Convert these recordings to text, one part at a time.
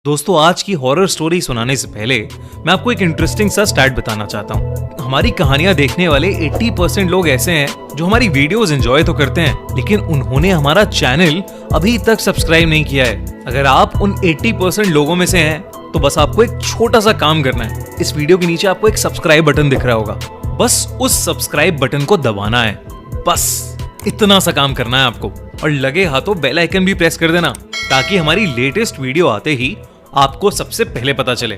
दोस्तों, आज की हॉरर स्टोरी सुनाने से पहले मैं आपको एक इंटरेस्टिंग सा स्टैट बताना चाहता हूँ। हमारी कहानियां देखने वाले 80% लोग ऐसे हैं जो हमारी वीडियोस एंजॉय तो करते हैं, लेकिन उन्होंने हमारा चैनल अभी तक सब्सक्राइब नहीं किया है। अगर आप उन 80% लोगों में से हैं, तो बस आपको एक छोटा सा काम करना है। इस वीडियो के नीचे आपको एक सब्सक्राइब बटन दिख रहा होगा, बस उस सब्सक्राइब बटन को दबाना है। बस इतना सा काम करना है आपको, और लगे हाथों बेल आइकन भी प्रेस कर देना, ताकि हमारी लेटेस्ट वीडियो आते ही आपको सबसे पहले पता चले।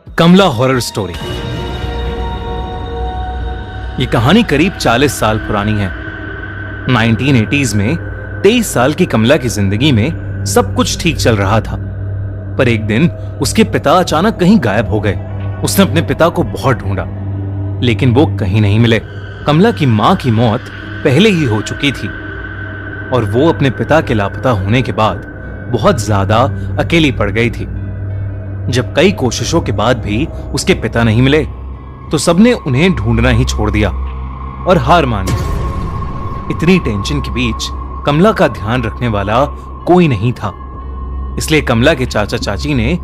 कमला हॉरर स्टोरी। ये कहानी करीब 40 साल पुरानी है। 1980s में 23 साल की कमला की जिंदगी में सब कुछ ठीक चल रहा था, पर एक दिन उसके पिता अचानक कहीं गायब हो गए। उसने अपने पिता को बहुत ढूंढा, लेकिन वो कहीं नहीं मिले। कमला की मां की मौत पहले ही हो चुकी थी, और वो अपने पिता के लापता होने के बाद बहुत ज्यादा अकेली पड़ गई थी। जब कई कोशिशों के बाद भी उसके पिता नहीं मिले, तो सबने उन्हें ढूंढना ही छोड़ दिया और हार मान ली। इतनी टेंशन के बीच कमला का ध्यान रखने वाला कोई नहीं था, इसलिए कमला के चाचा चाची ने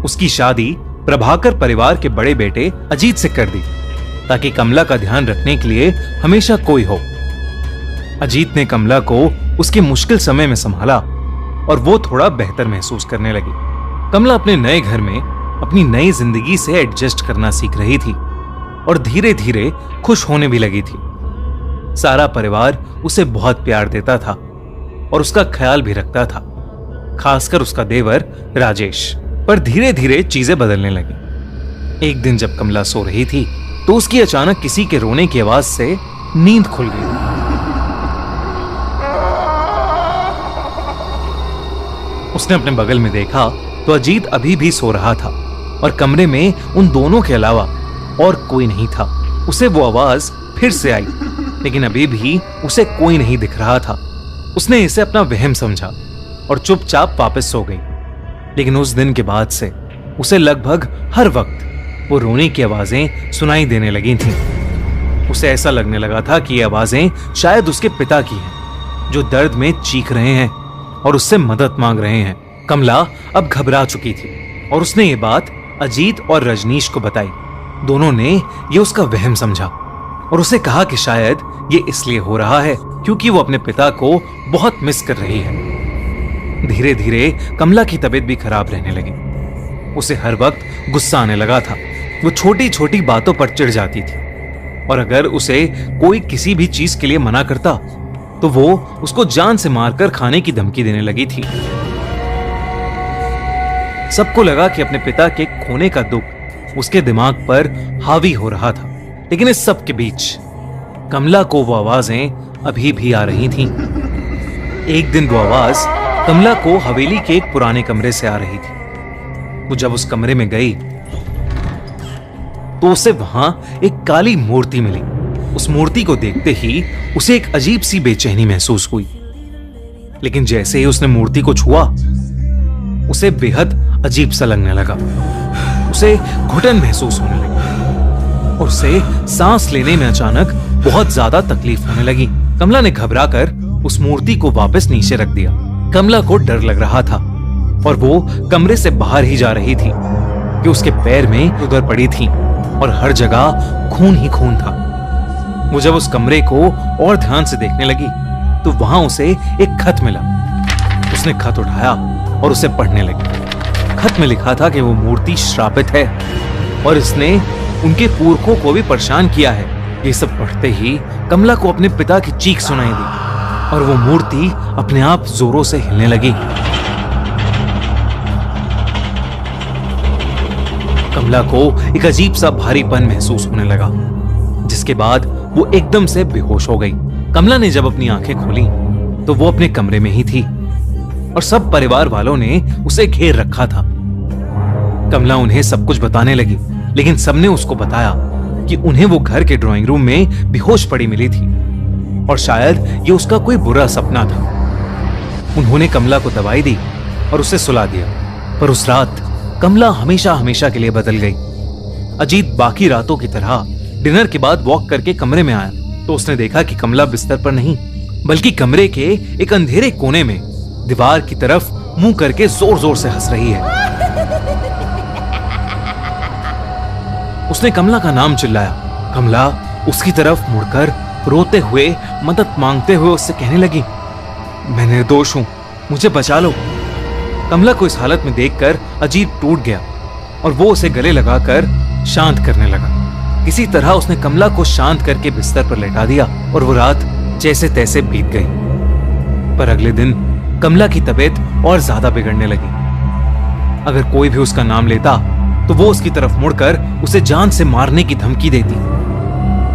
उसकी शादी प्रभाकर परिवार के बड़े बेटे अजीत से कर दी, ताकि कमला का ध्यान रखने के लिए हमेशा कोई हो। अजीत ने कमला को उसके मुश्किल समय में संभाला, और वो थोड़ा बेहतर महसूस करने लगी। कमला अपने नए घर में अपनी नई जिंदगी से एडजस्ट करना सीख रही थी, और धीरे धीरे खुश होने भी लगी थी। सारा परिवार उसे बहुत प्यार देता था और उसका ख्याल भी रखता था, खासकर उसका देवर राजेश। पर धीरे धीरे चीजें बदलने लगी। एक दिन जब कमला सो रही थी, तो उसकी अचानक किसी के रोने की आवाज से नींद खुल गई। उसने अपने बगल में देखा तो अजीत अभी भी सो रहा था, और कमरे में उन दोनों के अलावा और कोई नहीं था। उसे वो आवाज फिर से आई, लेकिन अभी भी उसे कोई नहीं दिख रहा था। उसने इसे अपना वहम समझा और चुपचाप वापस सो गई। लेकिन उस दिन के बाद से उसे लगभग हर वक्त वो रोने की आवाजें सुनाई देने लगी थीं। उसे ऐसा लगने लगा था कि ये आवाजें शायद उसके पिता की हैं, जो दर्द में चीख रहे हैं और उससे मदद मांग रहे हैं। कमला अब घबरा चुकी थी, और उसने ये बात अजीत और रजनीश को बताई। दोनों ने ये उसका वहम समझा और उसे कहा कि शायद ये इसलिए हो रहा है क्योंकि वो अपने पिता को बहुत मिस कर रही है। धीरे धीरे कमला की तबीयत भी खराब रहने लगी। उसे हर वक्त गुस्सा आने लगा था। वो छोटी छोटी बातों पर चिढ़ जाती थी, और अगर उसे कोई किसी भी चीज के लिए मना करता, तो वो उसको जान से मारकर खाने की धमकी देने लगी थी। सबको लगा कि अपने पिता के खोने का दुख उसके दिमाग पर हावी हो रहा था, लेकिन इस सब के बीच कमला को वो आवाजें अभी भी आ रही थीं। एक दिन वो आवाज कमला को हवेली के एक पुराने कमरे से आ रही थी। वो जब उस कमरे में गई, तो उसे वहां एक काली मूर्ति मिली। उस मूर्ति को देखते ही उसे एक अजीब सी बेचैनी महसूस हुई, लेकिन जैसे ही उसने मूर्ति को छुआ, उसे बेहद अजीब सा लगने लगा। उसे घुटन महसूस होने लगी, और उसे सांस लेने में अचानक बहुत ज्यादा तकलीफ होने लगी। कमला ने घबराकर उस मूर्ति को वापस नीचे रख दिया। कमला को डर लग रहा था, और वो कमरे से बाहर ही जा रही थी कि उसके पैर में उधर पड़ी थी, और हर जगह खून ही खून था। वो जब उस कमरे को और ध्यान से देखने लगी, तो वहां उसे एक खत मिला। उसने खत उठाया और उसे पढ़ने लगी। खत में लिखा था कि वो मूर्ति श्रापित है, और इसने उनके पुरखों को भी परेशान किया है। ये सब पढ़ते ही कमला को अपने पिता की चीख सुनाई दी, और वो मूर्ति अपने आप जोरों से हिलने लगी। कमला को एक अजीब सा भारीपन महसूस होने लगा, जिसके बाद वो एकदम से बेहोश हो गई। कमला ने जब अपनी आंखें खोली, तो वो अपने कमरे में ही थी, और सब परिवार वालों ने उसे घेर रखा था। कमला उन्हें सब कुछ बताने लगी, लेकिन सबने उसको बताया कि उन्हें वो घर के ड्राइंग रूम में बेहोश पड़ी मिली थी, और शायद ये उसका कोई बुरा सपना था। उन्होंने कमला को दवाई दी और उसे सुला दिया, पर उस रात कमला हमेशा हमेशा के लिए बदल गई। अजीत बाकी रातों की तरह डिनर के बाद वॉक करके कमरे में आया तो उसने देखा कि कमला बिस्तर पर नहीं, बल्कि कमरे के एक अंधेरे कोने में दीवार की तरफ मुंह करके जोर जोर से हंस रही है। उसने कमला का नाम चिल्लाया। कमला उसकी तरफ मुड़कर रोते हुए, मदद मांगते हुए उससे कहने लगी, मैं निर्दोष हूं, मुझे बचा लो। कमला को इस हालत में देखकर अजीत टूट गया और वो उसे गले लगाकर शांत करने लगा। किसी तरह उसने कमला को शांत करके बिस्तर पर लेटा दिया और वो रात जैसे तैसे बीत गई। पर अगले दिन कमला की तबीयत और ज्यादा बिगड़ने लगी। अगर कोई भी उसका नाम लेता तो वो उसकी तरफ मुड़कर उसे जान से मारने की धमकी देती।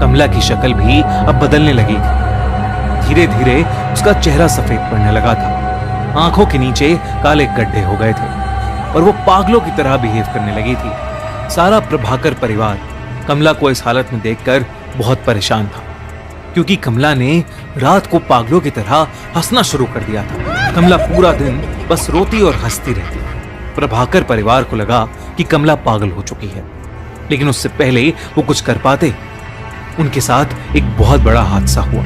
कमला की शक्ल भी अब बदलने लगी थी। धीरे धीरे उसका चेहरा सफेद पड़ने लगा था, आंखों के नीचे काले गड्ढे हो गए थे और वो पागलों की तरह बिहेव करने लगी थी। सारा प्रभाकर परिवार कमला को इस हालत में देखकर बहुत परेशान था, क्योंकि कमला ने रात को पागलों की तरह हंसना शुरू कर दिया था। कमला पूरा दिन बस रोती और हंसती रहती। प्रभाकर परिवार को लगा कि कमला पागल हो चुकी है, लेकिन उससे पहले वो कुछ कर पाते, उनके साथ एक बहुत बड़ा हादसा हुआ।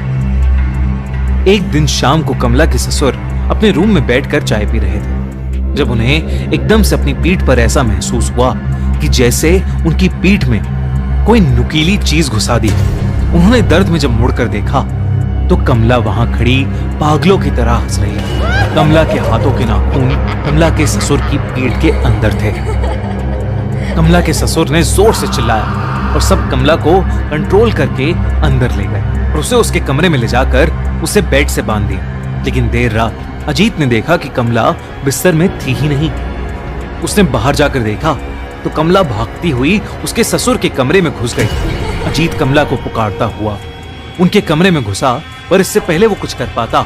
एक दिन शाम को कमला के ससुर अपने रूम में बैठकर चाय पी रहे थे, जब उन्हें एकदम से अपनी पीठ पर ऐसा महसूस हुआ कि जैसे उनकी पीठ में कोई नुकीली चीज घुसा दी। उन्होंने दर्द में जब मुड़कर देखा तो कमला वहां खड़ी पागलों की तरह हंस रही है। कमला के हाथों के नाखून कमला के ससुर की पीठ के अंदर थे। कमला के ससुर ने जोर से चिल्लाया और सब कमला को कंट्रोल करके अंदर ले गए और उसे उसके कमरे में ले जाकर उसे बेड से बांध दिया। लेकिन देर रात अजीत ने देखा कि कमला बिस्तर में थी ही नहीं। उसने बाहर जाकर देखा तो कमला भागती हुई उसके ससुर के कमरे में घुस गई। अजीत कमला को पुकारता हुआ उनके कमरे में घुसा, पर इससे पहले वो कुछ कर पाता,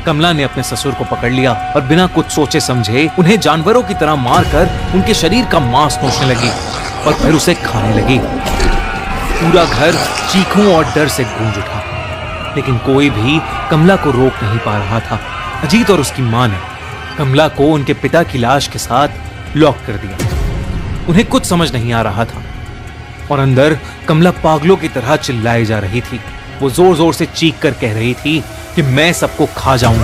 कमला ने अपने ससुर को पकड़ लिया और बिना कुछ सोचे समझे उन्हें जानवरों की तरह मारकर उनके शरीर का मांस नोचने लगी और फिर उसे खाने लगी। पूरा घर चीखों और डर से गूंज उठा, लेकिन कोई भी कमला को रोक नहीं पा रहा था। अजीत और उसकी मां ने कमला को उनके पिता की लाश के साथ लॉक कर दिया। उन्हें कुछ समझ नहीं आ रहा था और अंदर कमला पागलों की तरह चिल्लाई जा रही थी। वो जोर जोर से चीख कर कह रही थी कि मैं सबको खा जाऊंगी।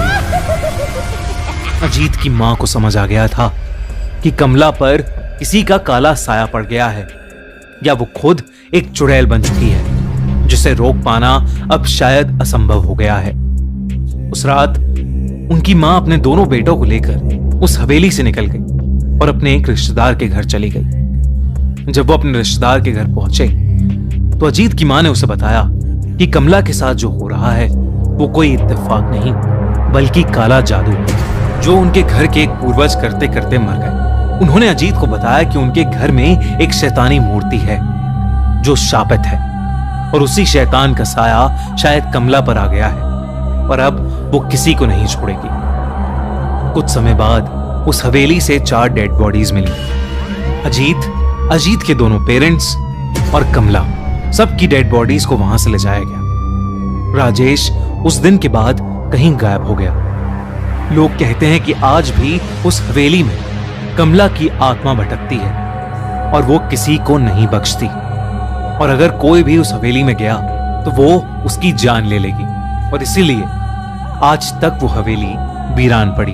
अजीत की मां को समझ आ गया था कि कमला पर किसी का काला साया पड़ गया है, या वो खुद एक चुड़ैल बन चुकी है, जिसे रोक पाना अब शायद असंभव हो गया है। उस रात उनकी मां अपने दोनों बेटों को लेकर उस हवेली से निकल गई और अपने एक रिश्तेदार के घर चली गई। जब वो अपने रिश्तेदार के घर पहुंचे तो अजीत की मां ने उसे बताया कि कमला के साथ जो हो रहा है वो कोई इत्तेफाक नहीं, बल्कि काला जादू है, जो उनके घर के एक पूर्वज करते करते मर गए। उन्होंने अजीत को बताया कि उनके घर में एक शैतानी मूर्ति है जो शापित है और उसी शैतान का साया शायद कमला पर आ गया है और अब वो किसी को नहीं छोड़ेगी। कुछ समय बाद उस हवेली से 4 डेड बॉडीज मिली। अजीत के दोनों पेरेंट्स और कमला, सबकी डेड बॉडीज को वहां से ले जाया गया। राजेश उस दिन के बाद कहीं गायब हो गया। लोग कहते हैं कि आज भी उस हवेली में कमला की आत्मा भटकती है और वो किसी को नहीं बख्शती, और अगर कोई भी उस हवेली में गया तो वो उसकी जान ले लेगी, और इसीलिए आज तक वो हवेली वीरान पड़ी।